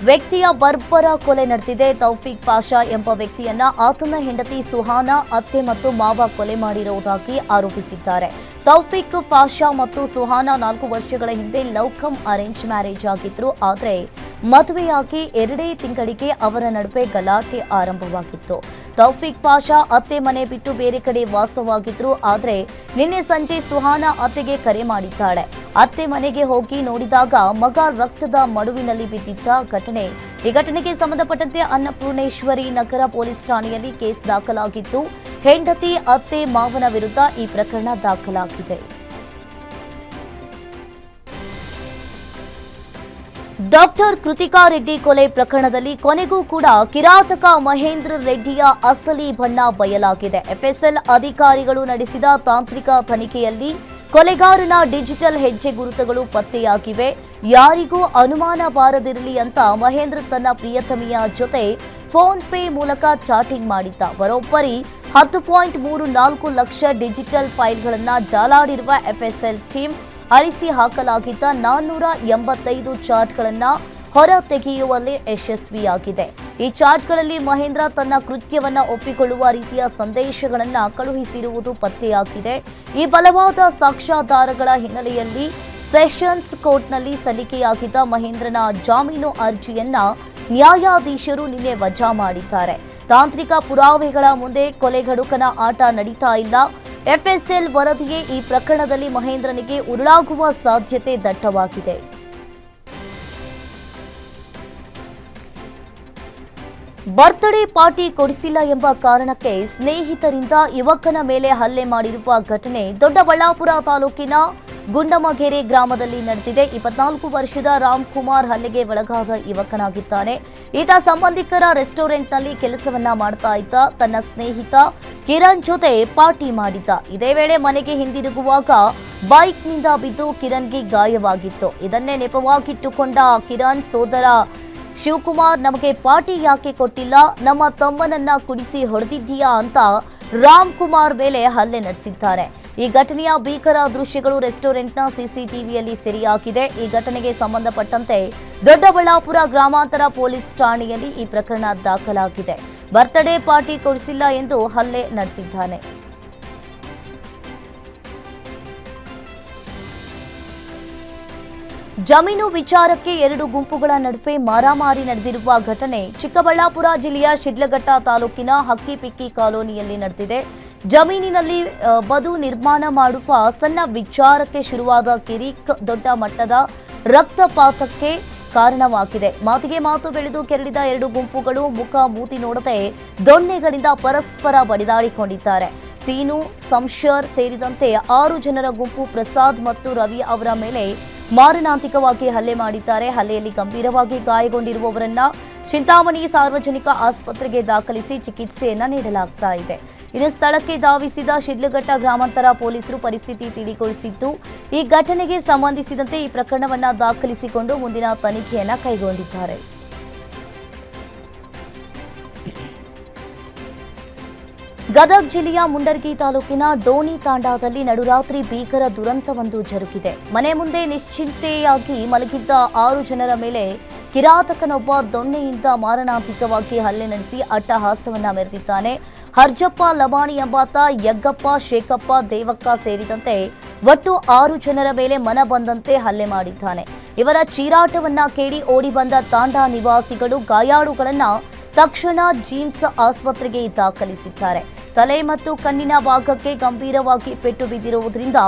ವ್ಯಕ್ತಿಯ ಬರ್ಬರ ಕೊಲೆ ನಡೆದಿದೆ. ತೌಫೀಕ್ ಪಾಷಾ ಎಂಬ ವ್ಯಕ್ತಿಯನ್ನ ಆತನ ಹೆಂಡತಿ ಸುಹಾನಾ ಅತ್ತೆ ಮತ್ತು ಮಾವ ಕೊಲೆ ಮಾಡಿರುವುದಾಗಿ ಆರೋಪಿಸಿದ್ದಾರೆ. ತೌಫೀಕ್ ಪಾಷಾ ಮತ್ತು ಸುಹಾನಾ 4 ವರ್ಷಗಳ ಹಿಂದೆ ಲವ್ ಕಮ್ ಅರೇಂಜ್ ಮ್ಯಾರೇಜ್ ಆಗಿದ್ರು. ಆದರೆ ಮದುವೆಯಾಗಿ 2 ತಿಂಗಳಿಗೆ ಅವರ ನಡುವೆ ಗಲಾಟೆ ಆರಂಭವಾಗಿತ್ತು. ತೌಫಿಕ್ ಪಾಷಾ ಅತ್ತೆ ಮನೆ ಬಿಟ್ಟು ಬೇರೆ ಕಡೆ ವಾಸವಾಗಿದ್ರು. ಆದರೆ ನಿನ್ನೆ ಸಂಜೆ ಸುಹಾನಾ ಅತ್ತೆಗೆ ಕರೆ ಮಾಡಿದ್ದಾಳೆ. ಅತ್ತೆ ಮನೆಗೆ ಹೋಗಿ ನೋಡಿದಾಗ ಮಗ ರಕ್ತದ ಮಡುವಿನಲ್ಲಿ ಬಿದ್ದಿದ್ದ ಘಟನೆ. ಈ ಘಟನೆಗೆ ಸಂಬಂಧಪಟ್ಟಂತೆ ಅನ್ನಪೂರ್ಣೇಶ್ವರಿ ನಗರ ಪೊಲೀಸ್ ಠಾಣೆಯಲ್ಲಿ ಕೇಸ್ ದಾಖಲಾಗಿದ್ದು, ಹೆಂಡತಿ ಅತ್ತೆ ಮಾವನ ವಿರುದ್ಧ ಈ ಪ್ರಕರಣ ದಾಖಲಾಗಿದೆ. ಡಾಕ್ಟರ್ ಕೃತಿಕಾ ರೆಡ್ಡಿ ಕೊಲೆ ಪ್ರಕರಣದಲ್ಲಿ ಕೊನೆಗೂ ಕೂಡ ಕಿರಾತಕ ಮಹೇಂದ್ರ ರೆಡ್ಡಿಯ ಅಸಲಿ ಬಣ್ಣ ಬಯಲಾಗಿದೆ. ಎಫ್ಎಸ್ಎಲ್ ಅಧಿಕಾರಿಗಳು ನಡೆಸಿದ ತಾಂತ್ರಿಕ ತನಿಖೆಯಲ್ಲಿ ಕೊಲೆಗಾರನ ಡಿಜಿಟಲ್ ಹೆಜ್ಜೆ ಗುರುತುಗಳು ಪತ್ತೆಯಾಗಿವೆ. ಯಾರಿಗೂ ಅನುಮಾನ ಬಾರದಿರಲಿ ಅಂತ ಮಹೇಂದ್ರ ತನ್ನ ಪ್ರಿಯತಮಿಯ ಜೊತೆ ಫೋನ್ ಪೇ ಮೂಲಕ ಚಾಟಿಂಗ್ ಮಾಡಿದ್ದ. ಬರೋಬ್ಬರಿ 10.34 ಲಕ್ಷ ಡಿಜಿಟಲ್ ಫೈಲ್ಗಳನ್ನು ಜಾಲಾಡಿರುವ ಎಫ್ಎಸ್ಎಲ್ ಟೀಮ್ ಅಳಿಸಿ ಹಾಕಲಾಗಿದ್ದ 485 ಚಾಟ್ಗಳನ್ನು ಹೊರ ತೆಗೆಯುವಲ್ಲಿ ಯಶಸ್ವಿಯಾಗಿದೆ. ಈ ಚಾಟ್ಗಳಲ್ಲಿ ಮಹೇಂದ್ರ ತನ್ನ ಕೃತ್ಯವನ್ನು ಒಪ್ಪಿಕೊಳ್ಳುವ ರೀತಿಯ ಸಂದೇಶಗಳನ್ನು ಕಳುಹಿಸಿರುವುದು ಪತ್ತೆಯಾಗಿದೆ. ಈ ಬಲವಾದ ಸಾಕ್ಷ್ಯಾಧಾರಗಳ ಹಿನ್ನೆಲೆಯಲ್ಲಿ ಸೆಷನ್ಸ್ ಕೋರ್ಟ್ನಲ್ಲಿ ಸಲ್ಲಿಕೆಯಾಗಿದ್ದ ಮಹೇಂದ್ರನ ಜಾಮೀನು ಅರ್ಜಿಯನ್ನ ನ್ಯಾಯಾಧೀಶರು ನಿನ್ನೆ ವಜಾ ಮಾಡಿದ್ದಾರೆ. ತಾಂತ್ರಿಕ ಪುರಾವೆಗಳ ಮುಂದೆ ಕೊಲೆಗಡುಕನ ಆಟ ನಡೀತಾ ಇಲ್ಲ. ಎಫ್ಎಸ್ಎಲ್ ವರದಿಯೇ ಈ ಪ್ರಕರಣದಲ್ಲಿ ಮಹೇಂದ್ರನಿಗೆ ಉರುಳಾಗುವ ಸಾಧ್ಯತೆ ದಟ್ಟವಾಗಿದೆ. ಬರ್ತ್ಡೇ ಪಾರ್ಟಿ ಕೊಡಿಸಿಲ್ಲ ಎಂಬ ಕಾರಣಕ್ಕೆ ಸ್ನೇಹಿತರಿಂದ ಯುವಕನ ಮೇಲೆ ಹಲ್ಲೆ ಮಾಡಿರುವ ಘಟನೆ ದೊಡ್ಡಬಳ್ಳಾಪುರ ತಾಲೂಕಿನ ಗುಂಡಮಗೆರೆ ಗ್ರಾಮದಲ್ಲಿ ನಡೆದಿದೆ. 24 ವರ್ಷದ ರಾಮ್ ಕುಮಾರ್ ಹಲ್ಲೆಗೆ ಒಳಗಾದ ಯುವಕನಾಗಿದ್ದಾನೆ. ಈತ ಸಂಬಂಧಿಕರ ರೆಸ್ಟೋರೆಂಟ್ನಲ್ಲಿ ಕೆಲಸವನ್ನ ಮಾಡ್ತಾ ಇದ್ದ. ತನ್ನ ಸ್ನೇಹಿತ ಕಿರಣ್ ಜೊತೆ ಪಾರ್ಟಿ ಮಾಡಿದ್ದ. ಇದೇ ವೇಳೆ ಮನೆಗೆ ಹಿಂದಿರುಗುವಾಗ ಬೈಕ್ನಿಂದ ಬಿದ್ದು ಕಿರಣ್ಗೆ ಗಾಯವಾಗಿತ್ತು. ಇದನ್ನೇ ನೆಪವಾಗಿಟ್ಟುಕೊಂಡ ಕಿರಣ್ ಸೋದರ ಶಿವಕುಮಾರ್ ನಮಗೆ ಪಾರ್ಟಿ ಯಾಕೆ ಕೊಟ್ಟಿಲ್ಲ, ನಮ್ಮ ತಮ್ಮನನ್ನ ಕುಡಿಸಿ ಹೊಡೆದಿದ್ದೀಯಾ ಅಂತ ರಾಮ್ ಕುಮಾರ್ ಮೇಲೆ ಹಲ್ಲೆ ನಡೆಸಿದ್ದಾರೆ. ಈ ಘಟನೆಯ ಭೀಕರ ದೃಶ್ಯಗಳು ರೆಸ್ಟೋರೆಂಟ್ನ ಸಿಸಿಟಿವಿಯಲ್ಲಿ ಸೆರೆಯಾಗಿದೆ. ಈ ಘಟನೆಗೆ ಸಂಬಂಧಪಟ್ಟಂತೆ ದೊಡ್ಡಬಳ್ಳಾಪುರ ಗ್ರಾಮಾಂತರ ಪೊಲೀಸ್ ಠಾಣೆಯಲ್ಲಿ ಈ ಪ್ರಕರಣ ದಾಖಲಾಗಿದೆ. ಬರ್ತ್ಡೇ ಪಾರ್ಟಿ ಕೊಡಿಸಿಲ್ಲ ಎಂದು ಹಲ್ಲೆ ನಡೆಸಿದ್ದಾನೆ. ಜಮೀನು ವಿಚಾರಕ್ಕೆ 2 ಗುಂಪುಗಳ ನಡುವೆ ಮಾರಾಮಾರಿ ನಡೆದಿರುವ ಘಟನೆ ಚಿಕ್ಕಬಳ್ಳಾಪುರ ಜಿಲ್ಲೆಯ ಶಿಡ್ಲಘಟ್ಟ ತಾಲೂಕಿನ ಹಕ್ಕಿಪಿಕ್ಕಿ ಕಾಲೋನಿಯಲ್ಲಿ ನಡೆದಿದೆ. ಜಮೀನಿನಲ್ಲಿ ಬದು ನಿರ್ಮಾಣ ಮಾಡುವ ಸಣ್ಣ ವಿಚಾರಕ್ಕೆ ಶುರುವಾದ ಕಿರಿಕ್ ದೊಡ್ಡ ಮಟ್ಟದ ರಕ್ತಪಾತಕ್ಕೆ ಕಾರಣವಾಗಿದೆ. ಮಾತಿಗೆ ಮಾತು ಬೆಳೆದು ಕೆರಳಿದ 2 ಗುಂಪುಗಳು ಮುಖ ಮೂತಿ ನೋಡದೆ ದೊಣ್ಣೆಗಳಿಂದ ಪರಸ್ಪರ ಬಡಿದಾಡಿಕೊಂಡಿದ್ದಾರೆ. ಸೀನು, ಸಂಶರ್ ಸೇರಿದಂತೆ 6 ಜನರ ಗುಂಪು ಪ್ರಸಾದ್ ಮತ್ತು ರವಿ ಅವರ ಮೇಲೆ ಮಾರಣಾಂತಿಕವಾಗಿ ಹಲ್ಲೆ ಮಾಡಿದ್ದಾರೆ. ಹಲ್ಲೆಯಲ್ಲಿ ಗಂಭೀರವಾಗಿ ಗಾಯಗೊಂಡಿರುವವರನ್ನ ಚಿಂತಾಮಣಿ ಸಾರ್ವಜನಿಕ ಆಸ್ಪತ್ರೆಗೆ ದಾಖಲಿಸಿ ಚಿಕಿತ್ಸೆಯನ್ನ ನೀಡಲಾಗ್ತಾ ಇದೆ. ಇನ್ನು ಸ್ಥಳಕ್ಕೆ ಧಾವಿಸಿದ ಶಿಡ್ಲಘಟ್ಟ ಗ್ರಾಮಾಂತರ ಪೊಲೀಸರು ಪರಿಸ್ಥಿತಿ ತಿಳಿಗೊಳಿಸಿದ್ದು, ಈ ಘಟನೆಗೆ ಸಂಬಂಧಿಸಿದಂತೆ ಈ ಪ್ರಕರಣವನ್ನ ದಾಖಲಿಸಿಕೊಂಡು ಮುಂದಿನ ತನಿಖೆಯನ್ನ ಕೈಗೊಂಡಿದ್ದಾರೆ. ಗದಗ ಜಿಲ್ಲೆಯ ಮುಂಡರಗಿ ತಾಲೂಕಿನ ಡೋಣಿ ತಾಂಡಾದಲ್ಲಿ ನಡುರಾತ್ರಿ ಭೀಕರ ದುರಂತವೊಂದು ಜರುಗಿದೆ. ಮನೆ ಮುಂದೆ ನಿಶ್ಚಿಂತೆಯಾಗಿ ಮಲಗಿದ್ದ 6 ಜನರ ಮೇಲೆ ಕಿರಾತಕನೊಬ್ಬ ದೊಣ್ಣೆಯಿಂದ ಮಾರಣಾಂತಿಕವಾಗಿ ಹಲ್ಲೆ ನಡೆಸಿ ಅಟ್ಟಹಾಸವನ್ನ ಮೆರೆದಿದ್ದಾನೆ. ಹರ್ಜಪ್ಪ ಲಮಾಣಿ ಎಂಬಾತ ಯಗ್ಗಪ್ಪ, ಶೇಖಪ್ಪ, ದೇವಕ್ಕ ಸೇರಿದಂತೆ ಒಟ್ಟು 6 ಜನರ ಮೇಲೆ ಮನ ಬಂದಂತೆ ಹಲ್ಲೆ ಮಾಡಿದ್ದಾನೆ. ಇವರ ಚೀರಾಟವನ್ನ ಕೇಳಿ ಓಡಿ ಬಂದ ತಾಂಡಾ ನಿವಾಸಿಗಳು ಗಾಯಾಳುಗಳನ್ನ ತಕ್ಷಣ ಜಿಮ್ಸ್ ಆಸ್ಪತ್ರೆಗೆ ದಾಖಲಿಸಿದ್ದಾರೆ. ತಲೆ ಮತ್ತು ಕಣ್ಣಿನ ಭಾಗಕ್ಕೆ ಗಂಭೀರವಾಗಿ ಪೆಟ್ಟು ಬಿದ್ದಿರುವುದರಿಂದ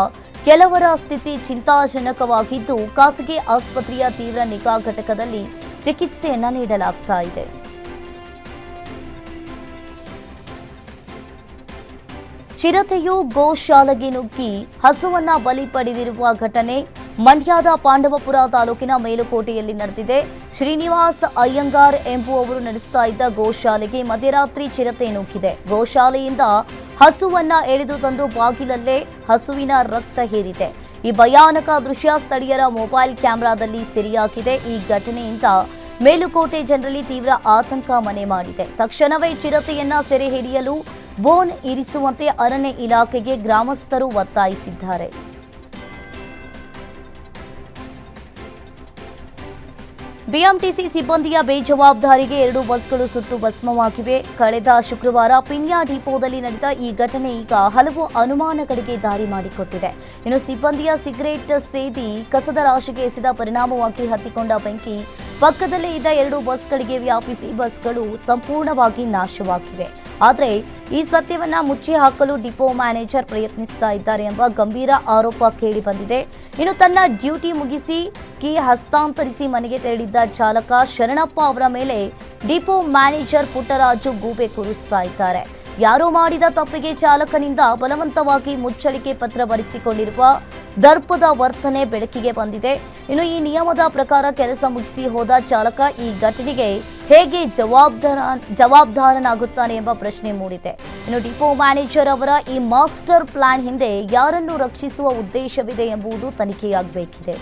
ಕೆಲವರ ಸ್ಥಿತಿ ಚಿಂತಾಜನಕವಾಗಿದ್ದು, ಖಾಸಗಿ ಆಸ್ಪತ್ರೆಯ ತೀವ್ರ ನಿಗಾ ಘಟಕದಲ್ಲಿ ಚಿಕಿತ್ಸೆಯನ್ನ ನೀಡಲಾಗ್ತಾ ಇದೆ. ಚಿರತೆಯು ಗೋಶಾಲೆಗೆ ನುಗ್ಗಿ ಹಸುವನ್ನ ಬಲಿ ಪಡೆದಿರುವ ಘಟನೆ ಮಂಡ್ಯದ ಪಾಂಡವಪುರ ತಾಲೂಕಿನ ಮೇಲುಕೋಟೆಯಲ್ಲಿ ನಡೆದಿದೆ. ಶ್ರೀನಿವಾಸ್ ಅಯ್ಯಂಗಾರ್ ಎಂಬುವವರು ನಡೆಸ್ತಾ ಇದ್ದ ಗೋಶಾಲೆಗೆ ಮಧ್ಯರಾತ್ರಿ ಚಿರತೆ ನುಗ್ಗಿದೆ. ಗೋಶಾಲೆಯಿಂದ ಹಸುವನ್ನ ಎಳೆದು ತಂದು ಬಾಗಿಲಲ್ಲೇ ಹಸುವಿನ ರಕ್ತ ಹೀರಿದೆ. ಈ ಭಯಾನಕ ದೃಶ್ಯ ಸ್ಥಳೀಯರ ಮೊಬೈಲ್ ಕ್ಯಾಮೆರಾದಲ್ಲಿ ಸೆರೆಯಾಗಿದೆ. ಈ ಘಟನೆಯಿಂದ ಮೇಲುಕೋಟೆ ಜನರಲ್ಲಿ ತೀವ್ರ ಆತಂಕ ಮನೆ ಮಾಡಿದೆ. ತಕ್ಷಣವೇ ಚಿರತೆಯನ್ನ ಸೆರೆ ಹಿಡಿಯಲು ಬೋನ್ ಇರಿಸುವಂತೆ ಅರಣ್ಯ ಇಲಾಖೆಗೆ ಗ್ರಾಮಸ್ಥರು ಒತ್ತಾಯಿಸಿದ್ದಾರೆ. ಬಿಎಂಟಿಸಿ ಸಿಬ್ಬಂದಿಯ ಬೇಜವಾಬ್ದಾರಿಗೆ 2 ಬಸ್ಗಳು ಸುಟ್ಟು ಭಸ್ಮವಾಗಿವೆ. ಕಳೆದ ಶುಕ್ರವಾರ ಪಿನ್ಯಾ ಡಿಪೋದಲ್ಲಿ ನಡೆದ ಈ ಘಟನೆ ಈಗ ಹಲವು ಅನುಮಾನಗಳಿಗೆ ದಾರಿ ಮಾಡಿಕೊಟ್ಟಿದೆ. ಇನ್ನು ಸಿಬ್ಬಂದಿಯ ಸಿಗರೇಟ್ ಸೇದಿ ಕಸದ ರಾಶಿಗೆ ಎಸೆದ ಪರಿಣಾಮವಾಗಿ ಹತ್ತಿಕೊಂಡ ಬೆಂಕಿ ಪಕ್ಕದಲ್ಲೇ ಇದ್ದ 2 ಬಸ್ಗಳಿಗೆ ವ್ಯಾಪಿಸಿ ಬಸ್ಗಳು ಸಂಪೂರ್ಣವಾಗಿ ನಾಶವಾಗಿವೆ. ಆದರೆ ಈ ಸತ್ಯವನ್ನ ಮುಚ್ಚಿ ಹಾಕಲು ಡಿಪೋ ಮ್ಯಾನೇಜರ್ ಪ್ರಯತ್ನಿಸ್ತಾ ಇದ್ದಾರೆ ಎಂಬ ಗಂಭೀರ ಆರೋಪ ಕೇಳಿಬಂದಿದೆ. ಇನ್ನು ತನ್ನ ಡ್ಯೂಟಿ ಮುಗಿಸಿ ಕೀ ಹಸ್ತಾಂತರಿಸಿ ಮನೆಗೆ ತೆರಳಿದ್ದ ಚಾಲಕ ಶರಣಪ್ಪ ಅವರ ಮೇಲೆ ಡಿಪೋ ಮ್ಯಾನೇಜರ್ ಪುಟ್ಟರಾಜು ಗೂಬೆ ಕೂರಿಸ್ತಾ ಇದ್ದಾರೆ. ಯಾರೋ ಮಾಡಿದ ತಪ್ಪಿಗೆ ಚಾಲಕನಿಂದ ಬಲವಂತವಾಗಿ ಮುಚ್ಚಳಿಕೆ ಪತ್ರ ಬರೆಸಿಕೊಂಡಿರುವ ದರ್ಪದ ವರ್ತನೆ ಬೆಳಕಿಗೆ ಬಂದಿದೆ. ಇನ್ನು ಈ ನಿಯಮದ ಪ್ರಕಾರ ಕೆಲಸ ಮುಗಿಸಿ ಹೋದ ಚಾಲಕ ಈ ಘಟನೆಗೆ ಹೇಗೆ ಜವಾಬ್ದಾರನಾಗುತ್ತಾನೆ ಎಂಬ ಪ್ರಶ್ನೆ ಮೂಡಿದೆ. ಇನ್ನು ಡಿಪೋ ಮ್ಯಾನೇಜರ್ ಅವರ ಈ ಮಾಸ್ಟರ್ ಪ್ಲಾನ್ ಹಿಂದೆ ಯಾರನ್ನು ರಕ್ಷಿಸುವ ಉದ್ದೇಶವಿದೆ ಎಂಬುದು ತನಿಖೆಯಾಗಬೇಕಿದೆ.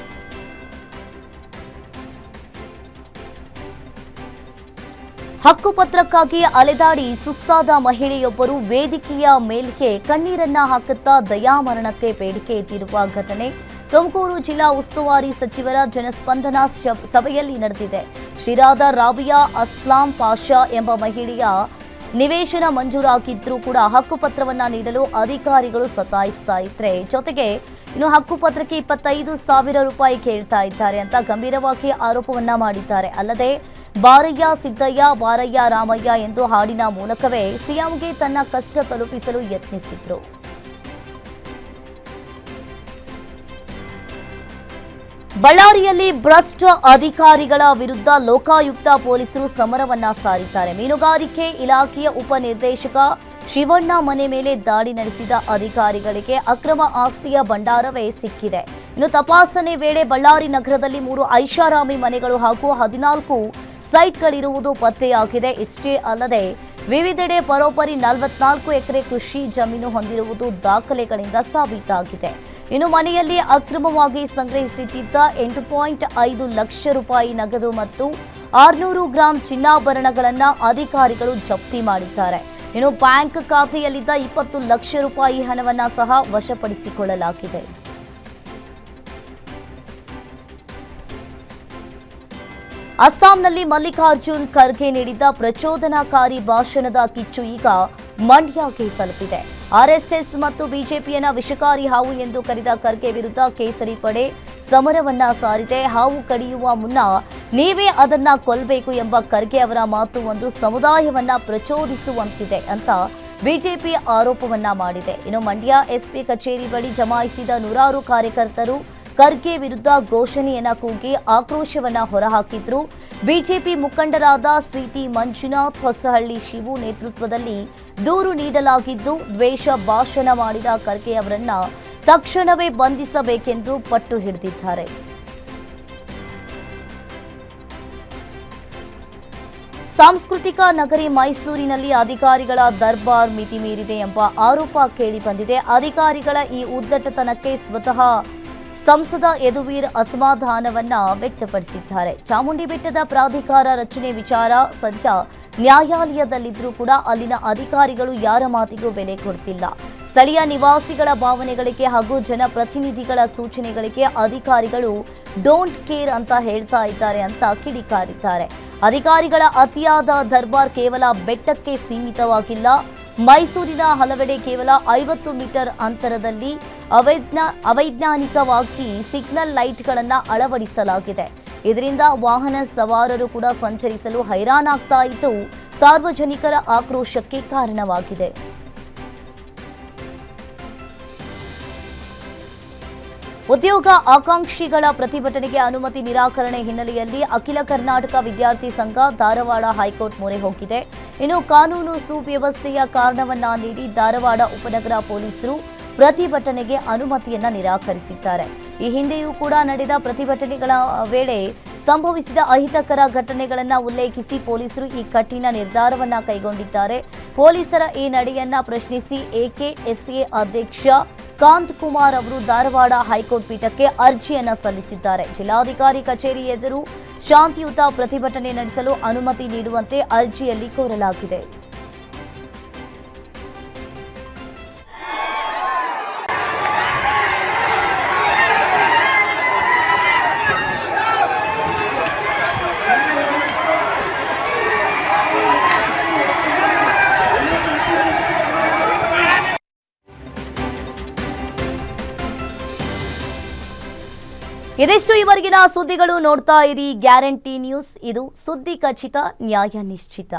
ಹಕ್ಕುಪತ್ರಕ್ಕಾಗಿ ಅಲೆದಾಡಿ ಸುಸ್ತಾದ ಮಹಿಳೆಯೊಬ್ಬರು ವೇದಿಕೆಯ ಮೇಲ್ಗೆ ಕಣ್ಣೀರನ್ನ ಹಾಕುತ್ತಾ ದಯಾಮರಣಕ್ಕೆ ಬೇಡಿಕೆ ಇಟ್ಟಿರುವ ಘಟನೆ ತುಮಕೂರು ಜಿಲ್ಲಾ ಉಸ್ತುವಾರಿ ಸಚಿವರ ಜನಸ್ಪಂದನ ಸಭೆಯಲ್ಲಿ ನಡೆದಿದೆ. ಶಿರಾದ ರಾಬಿಯಾ ಅಸ್ಲಾಂ ಪಾಷಾ ಎಂಬ ಮಹಿಳೆಯ ನಿವೇಶನ ಮಂಜೂರಾಗಿದ್ರೂ ಕೂಡ ಹಕ್ಕುಪತ್ರವನ್ನ ನೀಡಲು ಅಧಿಕಾರಿಗಳು ಸತಾಯಿಸ್ತಾ ಇದ್ರೆ, ಜೊತೆಗೆ ಇನ್ನು ಹಕ್ಕುಪತ್ರಕ್ಕೆ 25,000 ರೂಪಾಯಿ ಕೇಳ್ತಾ ಇದ್ದಾರೆ ಅಂತ ಗಂಭೀರವಾಗಿ ಆರೋಪವನ್ನ ಮಾಡಿದ್ದಾರೆ. ಅಲ್ಲದೆ ಬಾರಯ್ಯ ಸಿದ್ದಯ್ಯ ಬಾರಯ್ಯ ರಾಮಯ್ಯ ಎಂದು ಹಾಡಿನ ಮೂಲಕವೇ ಸಿಎಂಗೆ ತನ್ನ ಕಷ್ಟ ತಲುಪಿಸಲು ಯತ್ನಿಸಿದ್ರು. ಬಳ್ಳಾರಿಯಲ್ಲಿ ಭ್ರಷ್ಟ ಅಧಿಕಾರಿಗಳ ವಿರುದ್ಧ ಲೋಕಾಯುಕ್ತ ಪೊಲೀಸರು ಸಮರವನ್ನ ಸಾರಿದ್ದಾರೆ. ಮೀನುಗಾರಿಕೆ ಇಲಾಖೆಯ ಉಪನಿರ್ದೇಶಕ ಶಿವಣ್ಣ ಮನೆ ಮೇಲೆ ದಾಳಿ ನಡೆಸಿದ ಅಧಿಕಾರಿಗಳಿಗೆ ಅಕ್ರಮ ಆಸ್ತಿಯ ಭಂಡಾರವೇ ಸಿಕ್ಕಿದೆ. ಇನ್ನು ತಪಾಸಣೆ ವೇಳೆ ಬಳ್ಳಾರಿ ನಗರದಲ್ಲಿ 3 ಐಷಾರಾಮಿ ಮನೆಗಳು ಹಾಗೂ 14 ಸೈಟ್ಗಳಿರುವುದು ಪತ್ತೆಯಾಗಿದೆ. ಇಷ್ಟೇ ಅಲ್ಲದೆ ವಿವಿಧೆಡೆ ಬರೋಬ್ಬರಿ 44 ಎಕರೆ ಕೃಷಿ ಜಮೀನು ಹೊಂದಿರುವುದು ದಾಖಲೆಗಳಿಂದ ಸಾಬೀತಾಗಿದೆ. ಇನ್ನು ಮನೆಯಲ್ಲಿ ಅಕ್ರಮವಾಗಿ ಸಂಗ್ರಹಿಸಿಟ್ಟಿದ್ದ 8.5 ಲಕ್ಷ ರೂಪಾಯಿ ನಗದು ಮತ್ತು 600 ಗ್ರಾಂ ಚಿನ್ನಾಭರಣಗಳನ್ನು ಅಧಿಕಾರಿಗಳು ಜಪ್ತಿ ಮಾಡಿದ್ದಾರೆ. ಇನ್ನು ಬ್ಯಾಂಕ್ ಖಾತೆಯಲ್ಲಿದ್ದ 20 ಲಕ್ಷ ರೂಪಾಯಿ ಹಣವನ್ನು ಸಹ ವಶಪಡಿಸಿಕೊಳ್ಳಲಾಗಿದೆ. ಅಸ್ಸಾಂನಲ್ಲಿ ಮಲ್ಲಿಕಾರ್ಜುನ್ ಖರ್ಗೆ ನೀಡಿದ್ದ ಪ್ರಚೋದನಾಕಾರಿ ಭಾಷಣದ ಕಿಚ್ಚು ಈಗ ಮಂಡ್ಯಕ್ಕೆ ತಲುಪಿದೆ. ಆರ್ಎಸ್ಎಸ್ ಮತ್ತು ಬಿಜೆಪಿಯನ್ನ ವಿಷಕಾರಿ ಹಾವು ಎಂದು ಕರೆದ ಖರ್ಗೆ ವಿರುದ್ಧ ಕೇಸರಿ ಪಡೆ ಸಮರವನ್ನ ಸಾರಿದೆ. ಹಾವು ಕಡಿಯುವ ಮುನ್ನ ನೀವೇ ಅದನ್ನ ಕೊಲ್ಲಬೇಕು ಎಂಬ ಖರ್ಗೆ ಅವರ ಮಾತು ಒಂದು ಸಮುದಾಯವನ್ನ ಪ್ರಚೋದಿಸುವಂತಿದೆ ಅಂತ ಬಿಜೆಪಿ ಆರೋಪವನ್ನ ಮಾಡಿದೆ. ಇನ್ನು ಮಂಡ್ಯ ಎಸ್ಪಿ ಕಚೇರಿ ಬಳಿ ಜಮಾಯಿಸಿದ 100 ಕಾರ್ಯಕರ್ತರು ಖರ್ಗೆ ವಿರುದ್ಧ ಘೋಷಣೆಯನ್ನ ಕೂಗಿ ಆಕ್ರೋಶವನ್ನ ಹೊರಹಾಕಿದ್ರು. ಬಿಜೆಪಿ ಮುಖಂಡರಾದ ಸಿಟಿ ಮಂಜುನಾಥ್, ಹೊಸಹಳ್ಳಿ ಶಿವು ನೇತೃತ್ವದಲ್ಲಿ ದೂರು ನೀಡಲಾಗಿದ್ದು, ದ್ವೇಷ ಭಾಷಣ ಮಾಡಿದ ಖರ್ಗೆ ಅವರನ್ನ ತಕ್ಷಣವೇ ಬಂಧಿಸಬೇಕೆಂದು ಪಟ್ಟು ಹಿಡಿದಿದ್ದಾರೆ. ಸಾಂಸ್ಕೃತಿಕ ನಗರಿ ಮೈಸೂರಿನಲ್ಲಿ ಅಧಿಕಾರಿಗಳ ದರ್ಬಾರ್ ಮಿತಿ ಮೀರಿದೆ ಎಂಬ ಆರೋಪ ಕೇಳಿಬಂದಿದೆ. ಅಧಿಕಾರಿಗಳ ಈ ಉದ್ದಟತನಕ್ಕೆ ಸ್ವತಃ ಸಂಸದ ಯದುವೀರ್ ಅಸಮಾಧಾನವನ್ನ ವ್ಯಕ್ತಪಡಿಸಿದ್ದಾರೆ. ಚಾಮುಂಡಿ ಬೆಟ್ಟದ ಪ್ರಾಧಿಕಾರ ರಚನೆ ವಿಚಾರ ಸದ್ಯ ನ್ಯಾಯಾಲಯದಲ್ಲಿದ್ರೂ ಕೂಡ ಅಲ್ಲಿನ ಅಧಿಕಾರಿಗಳು ಯಾರ ಮಾತಿಗೂ ಬೆಲೆ ಕೊಡ್ತಿಲ್ಲ. ಸ್ಥಳೀಯ ನಿವಾಸಿಗಳ ಭಾವನೆಗಳಿಗೆ ಹಾಗೂ ಜನಪ್ರತಿನಿಧಿಗಳ ಸೂಚನೆಗಳಿಗೆ ಅಧಿಕಾರಿಗಳು ಡೋಂಟ್ ಕೇರ್ ಅಂತ ಹೇಳ್ತಾ ಇದ್ದಾರೆ ಅಂತ ಕಿಡಿಕಾರಿದ್ದಾರೆ. ಅಧಿಕಾರಿಗಳ ಅತಿಯಾದ ದರ್ಬಾರ್ ಕೇವಲ ಬೆಟ್ಟಕ್ಕೆ ಸೀಮಿತವಾಗಿಲ್ಲ. ಮೈಸೂರಿನ ಹಲವೆಡೆ ಕೇವಲ 50 ಮೀಟರ್ ಅಂತರದಲ್ಲಿ ಅವೈಜ್ಞಾನಿಕವಾಗಿ ಸಿಗ್ನಲ್ ಲೈಟ್ಗಳನ್ನು ಅಳವಡಿಸಲಾಗಿದೆ. ಇದರಿಂದ ವಾಹನ ಸವಾರರು ಕೂಡ ಸಂಚರಿಸಲು ಹೈರಾಣಾಗ್ತಾ ಇದ್ದು ಸಾರ್ವಜನಿಕರ ಆಕ್ರೋಶಕ್ಕೆ ಕಾರಣವಾಗಿದೆ. ಉದ್ಯೋಗ ಆಕಾಂಕ್ಷಿಗಳ ಪ್ರತಿಭಟನೆಗೆ ಅನುಮತಿ ನಿರಾಕರಣೆ ಹಿನ್ನೆಲೆಯಲ್ಲಿ ಅಖಿಲ ಕರ್ನಾಟಕ ವಿದ್ಯಾರ್ಥಿ ಸಂಘ ಧಾರವಾಡ ಹೈಕೋರ್ಟ್ ಮೊರೆ ಹೋಗಿದೆ. ಇನ್ನು ಕಾನೂನು ಸುವ್ಯವಸ್ಥೆಯ ಕಾರಣವನ್ನ ನೀಡಿ ಧಾರವಾಡ ಉಪನಗರ ಪೊಲೀಸರು ಪ್ರತಿಭಟನೆಗೆ ಅನುಮತಿಯನ್ನ ನಿರಾಕರಿಸಿದ್ದಾರೆ. ಈ ಹಿಂದೆಯೂ ಕೂಡ ನಡೆದ ಪ್ರತಿಭಟನೆಗಳ ವೇಳೆ ಸಂಭವಿಸಿದ ಅಹಿತಕರ ಘಟನೆಗಳನ್ನು ಉಲ್ಲೇಖಿಸಿ ಪೊಲೀಸರು ಈ ಕಠಿಣ ನಿರ್ಧಾರವನ್ನ ಕೈಗೊಂಡಿದ್ದಾರೆ. ಪೊಲೀಸರ ಈ ನಡೆಯನ್ನ ಪ್ರಶ್ನಿಸಿ ಎಕೆಎಸ್ಎ ಅಧ್ಯಕ್ಷ ಕಾಂತ್ ಕುಮಾರ್ ಅವರು ಧಾರವಾಡ ಹೈಕೋರ್ಟ್ ಪೀಠಕ್ಕೆ ಅರ್ಜಿಯನ್ನ ಸಲ್ಲಿಸಿದ್ದಾರೆ. ಜಿಲ್ಲಾಧಿಕಾರಿ ಕಚೇರಿ ಎದುರು ಶಾಂತಿಯುತ ಪ್ರತಿಭಟನೆ ನಡೆಸಲು ಅನುಮತಿ ನೀಡುವಂತೆ ಅರ್ಜಿಯಲ್ಲಿ ಕೋರಲಾಗಿದೆ. ಇದಿಷ್ಟು ಇವರೆಗಿನ ಸುದ್ದಿಗಳು. ನೋಡ್ತಾ ಇರಿ ಗ್ಯಾರಂಟಿ ನ್ಯೂಸ್. ಇದು ಸುದ್ದಿ ಖಚಿತ, ನ್ಯಾಯ ನಿಶ್ಚಿತ.